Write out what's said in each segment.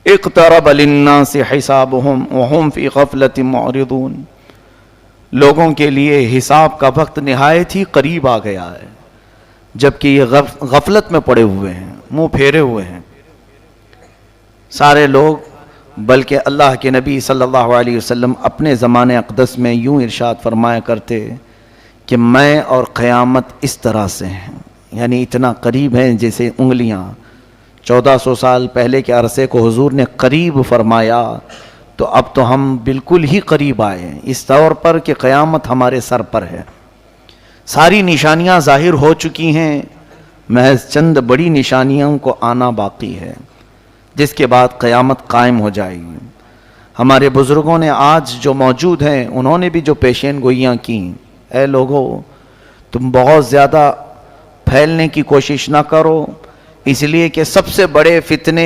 اقترب للناس حسابهم وهم فی غفلۃ معرضون، لوگوں کے لیے حساب کا وقت نہایت ہی قریب آ گیا ہے، جبکہ یہ غفلت میں پڑے ہوئے ہیں، منہ پھیرے ہوئے ہیں سارے لوگ۔ بلکہ اللہ کے نبی صلی اللہ علیہ وسلم اپنے زمانے اقدس میں یوں ارشاد فرمایا کرتے کہ میں اور قیامت اس طرح سے ہیں، یعنی اتنا قریب ہیں جیسے انگلیاں۔ 1400 سال پہلے کے عرصے کو حضور نے قریب فرمایا، تو اب تو ہم بالکل ہی قریب آئے ہیں اس طور پر کہ قیامت ہمارے سر پر ہے۔ ساری نشانیاں ظاہر ہو چکی ہیں، محض چند بڑی نشانیوں کو آنا باقی ہے، جس کے بعد قیامت قائم ہو جائے گی۔ ہمارے بزرگوں نے آج جو موجود ہیں انہوں نے بھی جو پیشین گوئیاں کی، اے لوگو تم بہت زیادہ پھیلنے کی کوشش نہ کرو، اس لیے کہ سب سے بڑے فتنے،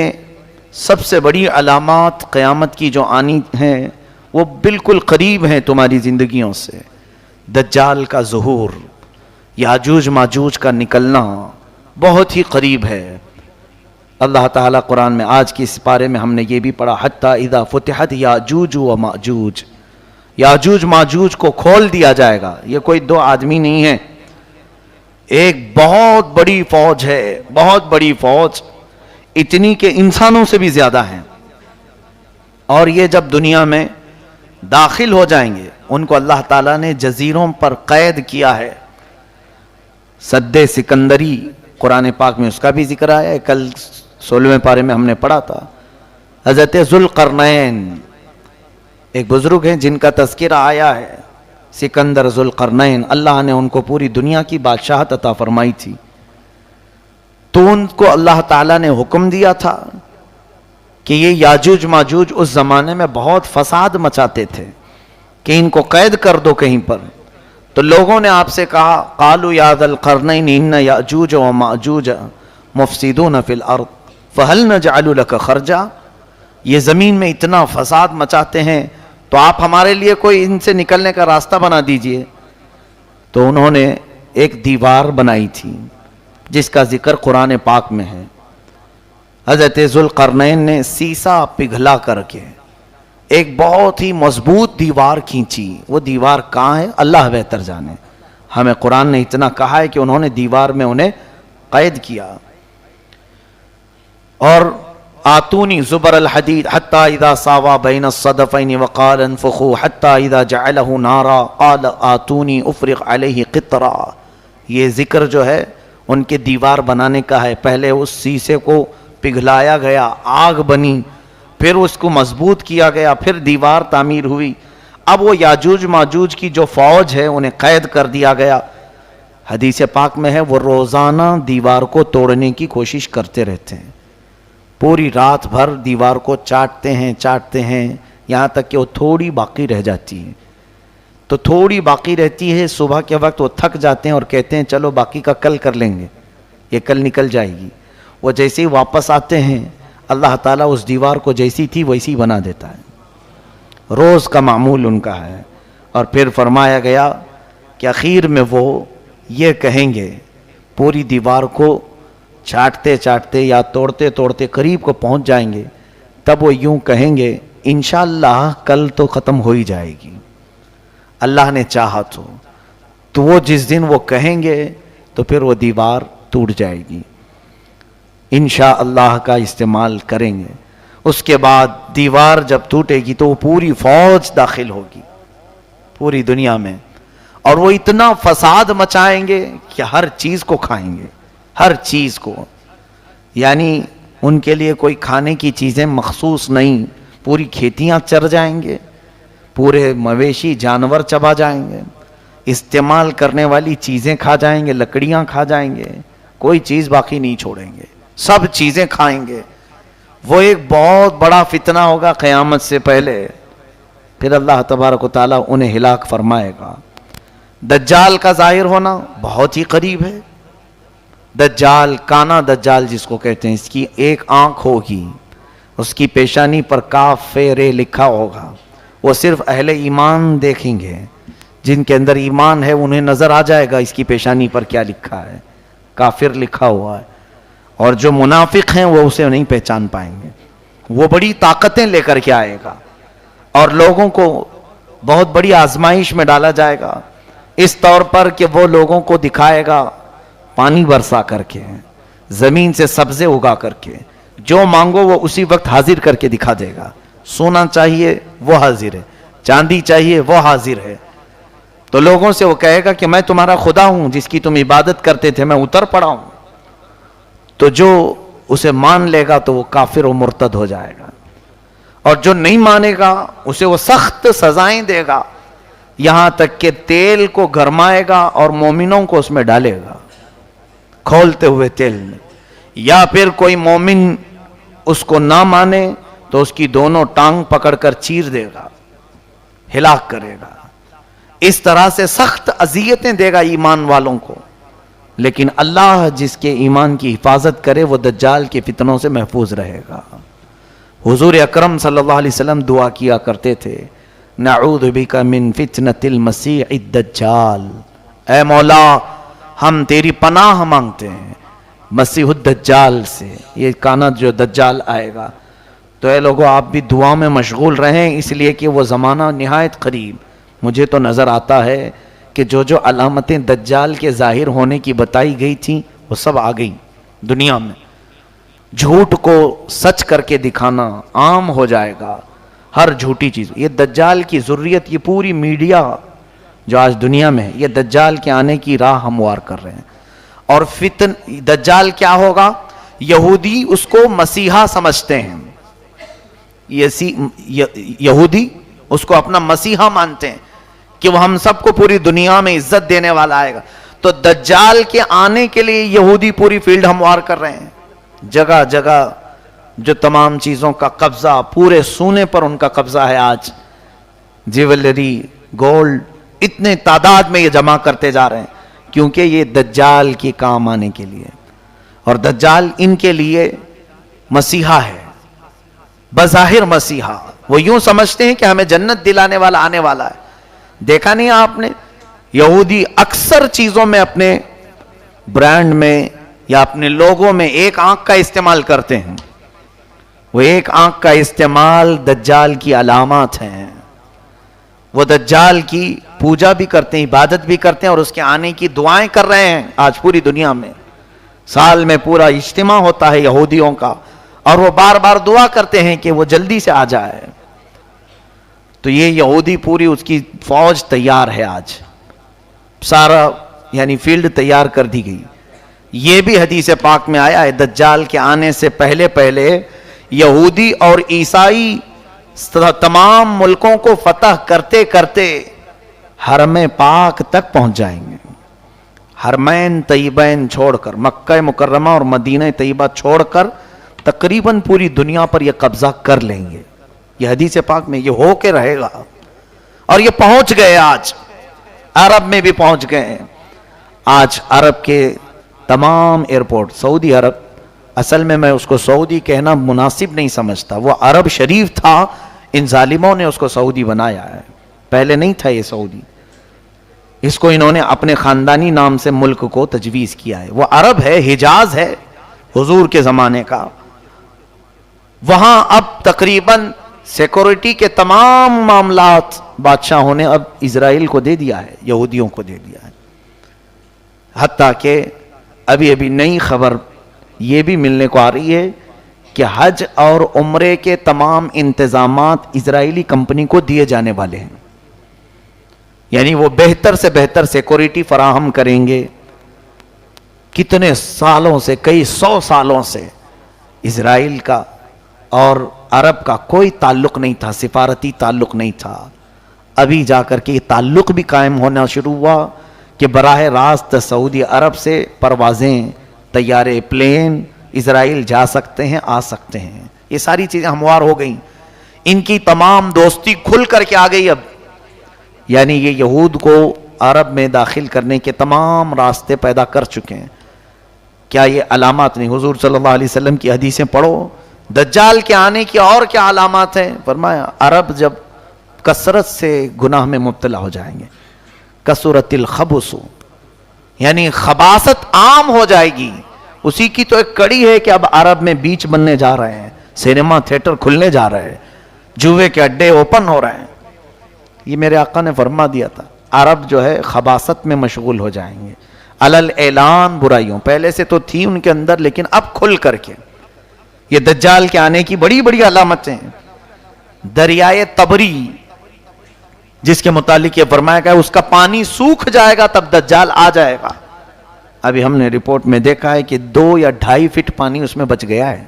سب سے بڑی علامات قیامت کی جو آنی ہیں وہ بالکل قریب ہیں تمہاری زندگیوں سے۔ دجال کا ظہور، یاجوج ماجوج کا نکلنا بہت ہی قریب ہے۔ اللہ تعالیٰ قرآن میں آج کی اس پارے میں ہم نے یہ بھی پڑھا، حتیٰ اذا فتحت یاجوج و ماجوج، یاجوج ماجوج کو کھول دیا جائے گا۔ یہ کوئی دو آدمی نہیں ہے، ایک بہت بڑی فوج ہے، بہت بڑی فوج، اتنی کہ انسانوں سے بھی زیادہ ہیں، اور یہ جب دنیا میں داخل ہو جائیں گے ان کو اللہ تعالیٰ نے جزیروں پر قید کیا ہے۔ سد سکندری قرآن پاک میں اس کا بھی ذکر آیا ہے، کل 16ویں پارے میں ہم نے پڑھا تھا۔ حضرت ذوالقرنین ایک بزرگ ہیں جن کا تذکرہ آیا ہے، سکندر ذوالقرنین، اللہ نے ان کو پوری دنیا کی بادشاہت عطا فرمائی تھی، تو ان کو اللہ تعالیٰ نے حکم دیا تھا کہ یہ یاجوج ماجوج اس زمانے میں بہت فساد مچاتے تھے کہ ان کو قید کر دو کہیں پر۔ تو لوگوں نے آپ سے کہا قالوا یا ذا القرنین ان یاجوج و ماجوج مفسدون فی الارض فہل نجعل لک خرجا، یہ زمین میں اتنا فساد مچاتے ہیں تو آپ ہمارے لیے کوئی ان سے نکلنے کا راستہ بنا دیجئے۔ تو انہوں نے ایک دیوار بنائی تھی جس کا ذکر قرآن پاک میں ہے۔ حضرت ذوالقرنین نے سیسا پگھلا کر کے ایک بہت ہی مضبوط دیوار کھینچی۔ وہ دیوار کہاں ہے اللہ بہتر جانے، ہمیں قرآن نے اتنا کہا ہے کہ انہوں نے دیوار میں انہیں قید کیا۔ اور آتونی زبر الحدید حتی اذا ساوا بین الصدفین وقال انفخوا حتی اذا جعلہ نارا قال آتونی افرغ علیہ قطرا، یہ ذکر جو ہے ان کے دیوار بنانے کا ہے۔ پہلے اس سیسے کو پگھلایا گیا، آگ بنی، پھر اس کو مضبوط کیا گیا، پھر دیوار تعمیر ہوئی۔ اب وہ یاجوج ماجوج کی جو فوج ہے انہیں قید کر دیا گیا۔ حدیث پاک میں ہے وہ روزانہ دیوار کو توڑنے کی کوشش کرتے رہتے ہیں، پوری رات بھر دیوار کو چاٹتے ہیں یہاں تک کہ وہ تھوڑی باقی رہ جاتی ہے۔ تو تھوڑی باقی رہتی ہے، صبح کے وقت وہ تھک جاتے ہیں اور کہتے ہیں چلو باقی کا کل کر لیں گے، یہ کل نکل جائے گی۔ وہ جیسے ہی واپس آتے ہیں اللہ تعالیٰ اس دیوار کو جیسی تھی ویسی بنا دیتا ہے، روز کا معمول ان کا ہے۔ اور پھر فرمایا گیا کہ اخیر میں وہ یہ کہیں گے، پوری دیوار کو چاٹتے چاٹتے یا توڑتے توڑتے قریب کو پہنچ جائیں گے، تب وہ یوں کہیں گے انشاءاللہ کل تو ختم ہو ہی جائے گی، اللہ نے چاہا تو وہ جس دن وہ کہیں گے تو پھر وہ دیوار ٹوٹ جائے گی، انشاءاللہ کا استعمال کریں گے۔ اس کے بعد دیوار جب ٹوٹے گی تو وہ پوری فوج داخل ہوگی پوری دنیا میں، اور وہ اتنا فساد مچائیں گے کہ ہر چیز کو کھائیں گے، ہر چیز کو، یعنی ان کے لیے کوئی کھانے کی چیزیں مخصوص نہیں، پوری کھیتیاں چر جائیں گے، پورے مویشی جانور چبا جائیں گے، استعمال کرنے والی چیزیں کھا جائیں گے، لکڑیاں کھا جائیں گے، کوئی چیز باقی نہیں چھوڑیں گے، سب چیزیں کھائیں گے۔ وہ ایک بہت بڑا فتنہ ہوگا قیامت سے پہلے، پھر اللہ تبارک و تعالیٰ انہیں ہلاک فرمائے گا۔ دجال کا ظاہر ہونا بہت ہی قریب ہے۔ دجال، کانا دجال جس کو کہتے ہیں، اس کی ایک آنکھ ہوگی، اس کی پیشانی پر کاف رے لکھا ہوگا، وہ صرف اہل ایمان دیکھیں گے، جن کے اندر ایمان ہے انہیں نظر آ جائے گا اس کی پیشانی پر کیا لکھا ہے، کافر لکھا ہوا ہے، اور جو منافق ہیں وہ اسے نہیں پہچان پائیں گے۔ وہ بڑی طاقتیں لے کر کے آئے گا اور لوگوں کو بہت بڑی آزمائش میں ڈالا جائے گا، اس طور پر کہ وہ لوگوں کو دکھائے گا پانی برسا کر کے، زمین سے سبزے اگا کر کے، جو مانگو وہ اسی وقت حاضر کر کے دکھا دے گا۔ سونا چاہیے وہ حاضر ہے، چاندی چاہیے وہ حاضر ہے۔ تو لوگوں سے وہ کہے گا کہ میں تمہارا خدا ہوں جس کی تم عبادت کرتے تھے، میں اتر پڑا ہوں۔ تو جو اسے مان لے گا تو وہ کافر و مرتد ہو جائے گا، اور جو نہیں مانے گا اسے وہ سخت سزائیں دے گا، یہاں تک کہ تیل کو گرمائے گا اور مومنوں کو اس میں ڈالے گا کھولتے ہوئے تیل میں، یا پھر کوئی مومن اس کو نہ مانے تو اس کی دونوں ٹانگ پکڑ کر چیر دے گا، ہلاک کرے گا۔ اس طرح سے سخت اذیتیں دے گا ایمان والوں کو، لیکن اللہ جس کے ایمان کی حفاظت کرے وہ دجال کے فتنوں سے محفوظ رہے گا۔ حضور اکرم صلی اللہ علیہ وسلم دعا کیا کرتے تھے، نعوذ بک من فتنة المسیح الدجال، اے مولا ہم تیری پناہ مانگتے ہیں مسیح الدجال سے، یہ کانا جو دجال آئے گا۔ تو اے لوگوں آپ بھی دعا میں مشغول رہیں، اس لیے کہ وہ زمانہ نہایت قریب۔ مجھے تو نظر آتا ہے کہ جو جو علامتیں دجال کے ظاہر ہونے کی بتائی گئی تھیں وہ سب آ گئی دنیا میں۔ جھوٹ کو سچ کر کے دکھانا عام ہو جائے گا، ہر جھوٹی چیز۔ یہ دجال کی ذریت، یہ پوری میڈیا جو آج دنیا میں ہے، یہ دجال کے آنے کی راہ ہموار کر رہے ہیں۔ اور دجال کیا ہوگا؟ یہودی اس کو مسیحا سمجھتے ہیں، یہودی اس کو اپنا مسیحا مانتے ہیں کہ وہ ہم سب کو پوری دنیا میں عزت دینے والا آئے گا۔ تو دجال کے آنے کے لیے یہودی پوری فیلڈ ہموار کر رہے ہیں، جگہ جگہ جو تمام چیزوں کا قبضہ، پورے سونے پر ان کا قبضہ ہے آج، جیولری، گولڈ، اتنے تعداد میں یہ جمع کرتے جا رہے ہیں، کیونکہ یہ دجال کے کام آنے کے لیے، اور دجال ان کے لیے مسیحا ہے، بظاہر مسیحا۔ وہ یوں سمجھتے ہیں کہ ہمیں جنت دلانے والا آنے والا ہے۔ دیکھا نہیں آپ نے، یہودی اکثر چیزوں میں، اپنے برانڈ میں یا اپنے لوگوں میں ایک آنکھ کا استعمال کرتے ہیں، وہ ایک آنکھ کا استعمال دجال کی علامات ہیں۔ وہ دجال کی پوجا بھی کرتے ہیں، عبادت بھی کرتے ہیں، اور اس کے آنے کی دعائیں کر رہے ہیں آج پوری دنیا میں۔ سال میں پورا اجتماع ہوتا ہے یہودیوں کا، اور وہ بار بار دعا کرتے ہیں کہ وہ جلدی سے آ جائے۔ تو یہ یہودی پوری اس کی فوج تیار ہے آج، سارا یعنی فیلڈ تیار کر دی گئی۔ یہ بھی حدیث پاک میں آیا ہے، دجال کے آنے سے پہلے پہلے یہودی اور عیسائی تمام ملکوں کو فتح کرتے کرتے حرم پاک تک پہنچ جائیں گے۔ حرمین طیبین چھوڑ کر، مکہ مکرمہ اور مدینہ طیبہ چھوڑ کر تقریباً پوری دنیا پر یہ قبضہ کر لیں گے۔ یہ حدیث پاک میں یہ ہو کے رہے گا، اور یہ پہنچ گئے، آج عرب میں بھی پہنچ گئے۔ آج عرب کے تمام ایئرپورٹ، سعودی عرب، اصل میں اس کو سعودی کہنا مناسب نہیں سمجھتا، وہ عرب شریف تھا، ان ظالموں نے اس کو سعودی بنایا ہے، پہلے نہیں تھا یہ سعودی، اس کو انہوں نے اپنے خاندانی نام سے ملک کو تجویز کیا ہے۔ وہ عرب ہے، حجاز ہے حضور کے زمانے کا۔ وہاں اب تقریباً سیکورٹی کے تمام معاملات بادشاہوں نے اب اسرائیل کو دے دیا ہے، یہودیوں کو دے دیا ہے۔ حتیٰ کہ ابھی نئی خبر یہ بھی ملنے کو آ رہی ہے کہ حج اور عمرے کے تمام انتظامات اسرائیلی کمپنی کو دیے جانے والے ہیں، یعنی وہ بہتر سے بہتر سیکورٹی فراہم کریں گے۔ کتنے سالوں سے، کئی 100 سالوں سے اسرائیل کا اور عرب کا کوئی تعلق نہیں تھا، سفارتی تعلق نہیں تھا۔ ابھی جا کر کے یہ تعلق بھی قائم ہونا شروع ہوا کہ براہ راست سعودی عرب سے پروازیں، طیارے، پلین اسرائیل جا سکتے ہیں، آ سکتے ہیں۔ یہ ساری چیزیں ہموار ہو گئیں، ان کی تمام دوستی کھل کر کے آ گئی اب، یعنی یہ یہود کو عرب میں داخل کرنے کے تمام راستے پیدا کر چکے ہیں۔ کیا یہ علامات نہیں؟ حضور صلی اللہ علیہ وسلم کی حدیثیں پڑھو، دجال کے آنے کی اور کیا علامات ہیں؟ فرمایا عرب جب کثرت سے گناہ میں مبتلا ہو جائیں گے، کثرت الخبث، یعنی خباثت عام ہو جائے گی۔ اسی کی تو ایک کڑی ہے کہ اب عرب میں بیچ بننے جا رہے ہیں، سینما تھیٹر کھلنے جا رہے ہیں، جوئے کے اڈے اوپن ہو رہے ہیں. یہ میرے آقا نے فرما دیا تھا عرب جو ہے خباثت میں مشغول ہو جائیں گے، علل اعلان برائیوں. پہلے سے تو تھی ان کے اندر لیکن اب کھل کر کے. یہ دجال کے آنے کی بڑی بڑی علامتیں ہیں. دریائے تبری جس کے متعلق یہ فرمایا گیا اس کا پانی سوکھ جائے گا تب دجال آ جائے گا. ابھی ہم نے رپورٹ میں دیکھا ہے کہ 2 یا 2.5 فٹ پانی اس میں بچ گیا ہے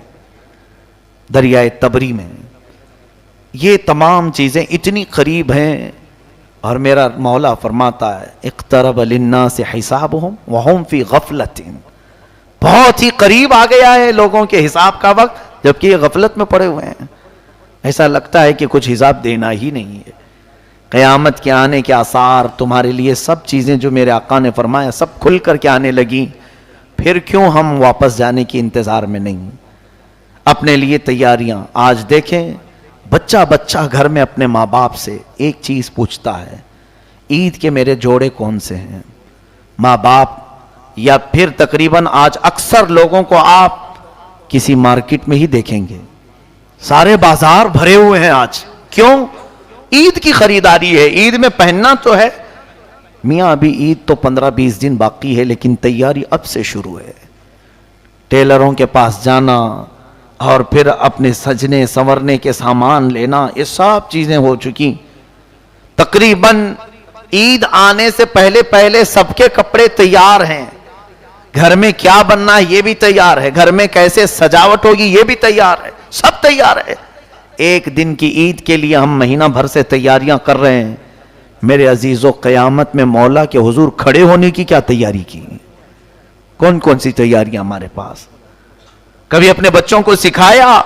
دریائے تبری میں. یہ تمام چیزیں اتنی قریب ہیں اور میرا مولا فرماتا ہے اقترب للناس حسابهم وهم فی غفلۃ. بہت ہی قریب آ گیا ہے لوگوں کے حساب کا وقت جبکہ یہ غفلت میں پڑے ہوئے ہیں. ایسا لگتا ہے کہ کچھ حساب دینا ہی نہیں ہے. قیامت کے آنے کے آثار تمہارے لیے سب چیزیں جو میرے آقا نے فرمایا سب کھل کر کے آنے لگیں. پھر کیوں ہم واپس جانے کی انتظار میں نہیں؟ اپنے لیے تیاریاں. آج دیکھیں بچہ بچہ گھر میں اپنے ماں باپ سے ایک چیز پوچھتا ہے عید کے میرے جوڑے کون سے ہیں. ماں باپ یا پھر تقریباً آج اکثر لوگوں کو آپ کسی مارکیٹ میں ہی دیکھیں گے سارے بازار بھرے ہوئے ہیں آج. کیوں؟ عید کی خریداری ہے. عید میں پہننا تو ہے میاں، ابھی عید تو 15-20 دن باقی ہے لیکن تیاری اب سے شروع ہے. ٹیلروں کے پاس جانا اور پھر اپنے سجنے سنورنے کے سامان لینا، یہ سب چیزیں ہو چکی. تقریباً عید آنے سے پہلے پہلے سب کے کپڑے تیار ہیں. گھر میں کیا بننا ہے یہ بھی تیار ہے، گھر میں کیسے سجاوٹ ہوگی یہ بھی تیار ہے، سب تیار ہے. ایک دن کی عید کے لیے ہم مہینہ بھر سے تیاریاں کر رہے ہیں. میرے عزیزو قیامت میں مولا کے حضور کھڑے ہونے کی کیا تیاری کی؟ کون کون سی تیاریاں ہمارے پاس؟ کبھی اپنے بچوں کو سکھایا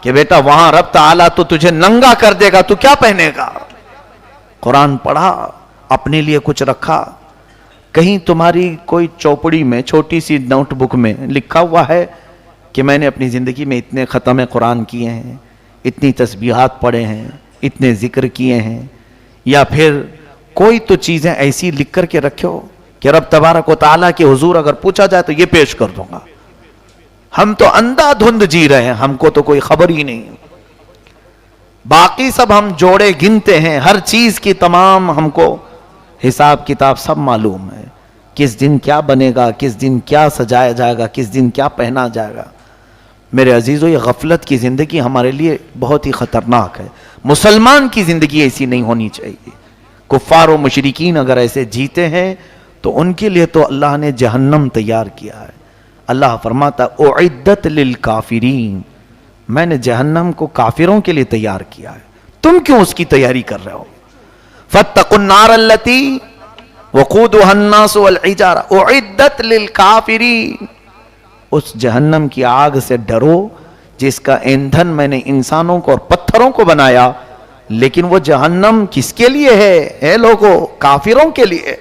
کہ بیٹا وہاں رب تعالیٰ تو تجھے ننگا کر دے گا، تو کیا پہنے گا؟ قرآن پڑھا، اپنے لیے کچھ رکھا؟ کہیں تمہاری کوئی چوپڑی میں چھوٹی سی نوٹ بک میں لکھا ہوا ہے کہ میں نے اپنی زندگی میں اتنے ختم قرآن کیے ہیں، اتنی تسبیحات پڑھے ہیں، اتنے ذکر کیے ہیں؟ یا پھر کوئی تو چیزیں ایسی لکھ کر کے رکھو کہ رب تبارک و تعالیٰ کے حضور اگر پوچھا جائے تو یہ پیش کر دوں گا. ہم تو اندھا دھند جی رہے ہیں، ہم کو تو کوئی خبر ہی نہیں. باقی سب ہم جوڑے گنتے ہیں، ہر چیز کی تمام ہم کو حساب کتاب سب معلوم ہے. کس دن کیا بنے گا، کس دن کیا سجایا جائے گا، کس دن کیا پہنا جائے گا. میرے عزیزو یہ غفلت کی زندگی ہمارے لیے بہت ہی خطرناک ہے. مسلمان کی زندگی ایسی نہیں ہونی چاہیے. کفار و مشرکین اگر ایسے جیتے ہیں تو ان کے لیے تو اللہ نے جہنم تیار کیا ہے. اللہ فرماتا اعدت للکافرین، میں نے جہنم کو کافروں کے لیے تیار کیا ہے. تم کیوں اس کی تیاری کر رہے ہو؟ فاتقوا النار التي وقودها الناس والحجارة اعدت للکافرین، اس جہنم کی آگ سے ڈرو جس کا ایندھن میں نے انسانوں کو اور پتھروں کو بنایا. لیکن وہ جہنم کس کے لیے ہے؟ اے لوگو، کافروں کے لیے.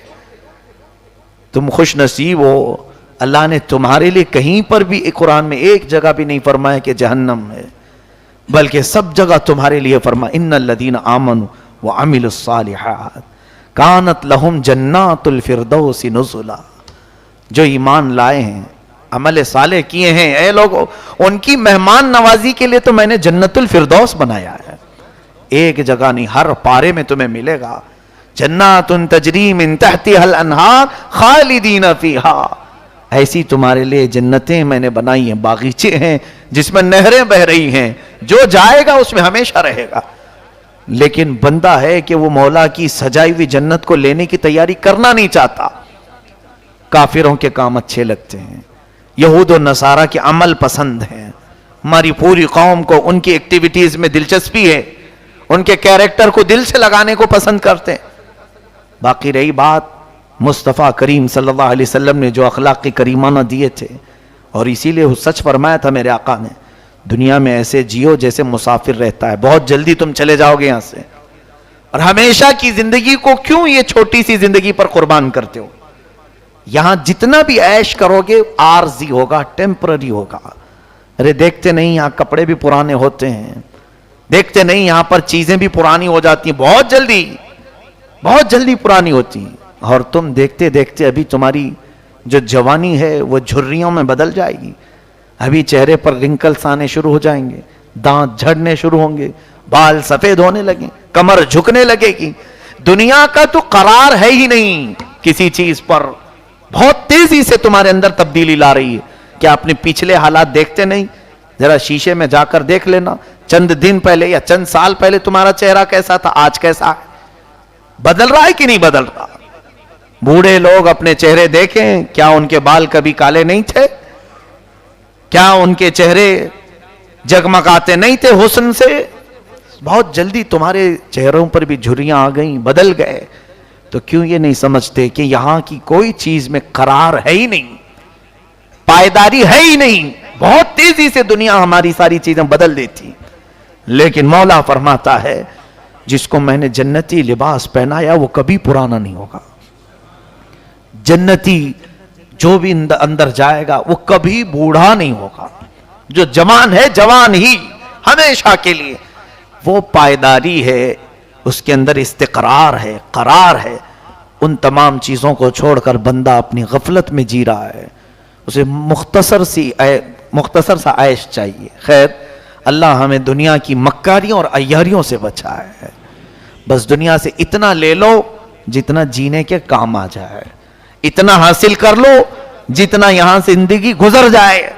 تم خوش نصیب ہو، اللہ نے تمہارے لیے کہیں پر بھی قرآن میں ایک جگہ بھی نہیں فرمایا کہ جہنم ہے، بلکہ سب جگہ تمہارے لیے فرمایا ان الذین آمنوا وعملوا الصالحات کانت لہم جنات الفردوس نزلا. جو ایمان لائے ہیں، عمل صالح کیے ہیں، اے لوگوں، ان کی مہمان نوازی کے لیے تو میں نے جنت الفردوس بنایا ہے. ایک جگہ نہیں، ہر پارے میں تمہیں ملے گا جنات تجری من تحتها الانہار خالدین فیہا. ایسی تمہارے لیے جنتیں میں نے بنائی ہیں، باغیچے ہیں جس میں نہریں بہ رہی ہیں، جو جائے گا اس میں ہمیشہ رہے گا. لیکن بندہ ہے کہ وہ مولا کی سجائی ہوئی جنت کو لینے کی تیاری کرنا نہیں چاہتا. کافروں کے کام اچھے لگتے ہیں، یہود و نصارہ کے عمل پسند ہیں. ہماری پوری قوم کو ان کی ایکٹیویٹیز میں دلچسپی ہے، ان کے کیریکٹر کو دل سے لگانے کو پسند کرتے ہیں. باقی رہی بات مصطفیٰ کریم صلی اللہ علیہ وسلم نے جو اخلاق کریمانہ دیے تھے، اور اسی لیے سچ فرمایا تھا میرے آقا نے، دنیا میں ایسے جیو جیسے مسافر رہتا ہے، بہت جلدی تم چلے جاؤ گے یہاں سے، اور ہمیشہ کی زندگی کو کیوں یہ چھوٹی سی زندگی پر قربان کرتے ہو؟ یہاں جتنا بھی عیش کرو گے عارضی ہوگا، ٹیمپرری ہوگا. ارے دیکھتے نہیں یہاں کپڑے بھی پرانے ہوتے ہیں، دیکھتے نہیں یہاں پر چیزیں بھی پرانی ہو جاتی ہیں، بہت جلدی پرانی ہوتی ہیں. اور تم دیکھتے دیکھتے ابھی تمہاری جو جوانی ہے وہ جھریوں میں بدل جائے گی. ابھی چہرے پر رنکلز آنے شروع ہو جائیں گے، دانت جھڑنے شروع ہوں گے، بال سفید ہونے لگیں، کمر جھکنے لگے گی. دنیا کا تو قرار ہے ہی نہیں کسی چیز پر. بہت تیزی سے تمہارے اندر تبدیلی لا رہی ہے. کیا اپنے پچھلے حالات دیکھتے نہیں؟ ذرا شیشے میں جا کر دیکھ لینا، چند دن پہلے یا چند سال پہلے تمہارا چہرہ کیسا تھا، آج کیسا ہے. بدل رہا ہے کہ نہیں بدل رہا؟ بوڑھے لوگ اپنے چہرے دیکھیں، کیا ان کے بال کبھی کالے نہیں تھے؟ کیا ان کے چہرے جگمگاتے نہیں تھے حسن سے؟ بہت جلدی تمہارے چہروں پر بھی جھریاں آ گئیں، بدل گئے. تو کیوں یہ نہیں سمجھتے کہ یہاں کی کوئی چیز میں قرار ہے ہی نہیں، پائیداری ہے ہی نہیں. بہت تیزی سے دنیا ہماری ساری چیزیں بدل دیتی. لیکن مولا فرماتا ہے جس کو میں نے جنتی لباس پہنایا وہ کبھی پرانا نہیں ہوگا. جنتی جو بھی اندر جائے گا وہ کبھی بوڑھا نہیں ہوگا. جو جوان ہے جوان ہی ہمیشہ کے لیے. وہ پائیداری ہے، اس کے اندر استقرار ہے، قرار ہے. ان تمام چیزوں کو چھوڑ کر بندہ اپنی غفلت میں جی رہا ہے. اسے مختصر سا عیش چاہیے. خیر، اللہ ہمیں دنیا کی مکاریوں اور عیاریوں سے بچائے. بس دنیا سے اتنا لے لو جتنا جینے کے کام آ جائے، اتنا حاصل کر لو جتنا یہاں سے زندگی گزر جائے.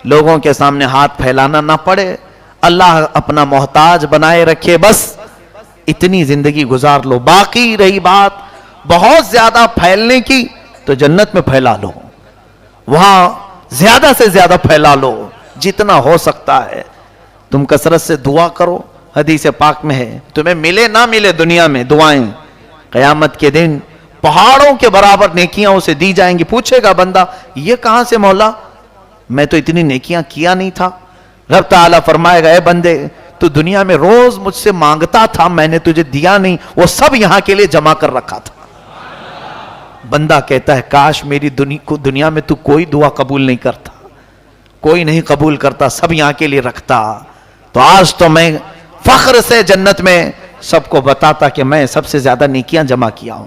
لوگوں کے سامنے ہاتھ پھیلانا نہ پڑے، اللہ اپنا محتاج بنائے رکھے، بس اتنی زندگی گزار لو. باقی رہی بات بہت زیادہ پھیلنے کی تو جنت میں پھیلا لو، وہاں زیادہ سے زیادہ پھیلا لو جتنا ہو سکتا ہے. تم کثرت سے دعا کرو. حدیث پاک میں ہے تمہیں ملے نہ ملے دنیا میں دعائیں، قیامت کے دن پہاڑوں کے برابر نیکیاں اسے دی جائیں گی. پوچھے گا بندہ یہ کہاں سے مولا، میں تو اتنی نیکیاں کیا نہیں تھا. رب تعالیٰ فرمائے گا اے بندے تو دنیا میں روز مجھ سے مانگتا تھا، میں نے تجھے دیا نہیں، وہ سب یہاں کے لیے جمع کر رکھا تھا. بندہ کہتا ہے کاش میری دنیا میں تو کوئی دعا قبول نہیں کرتا، کوئی نہیں قبول کرتا، سب یہاں کے لیے رکھتا. تو آج تو میں فخر سے جنت میں سب کو بتاتا کہ میں سب سے زیادہ نیکیاں جمع کیا ہوں.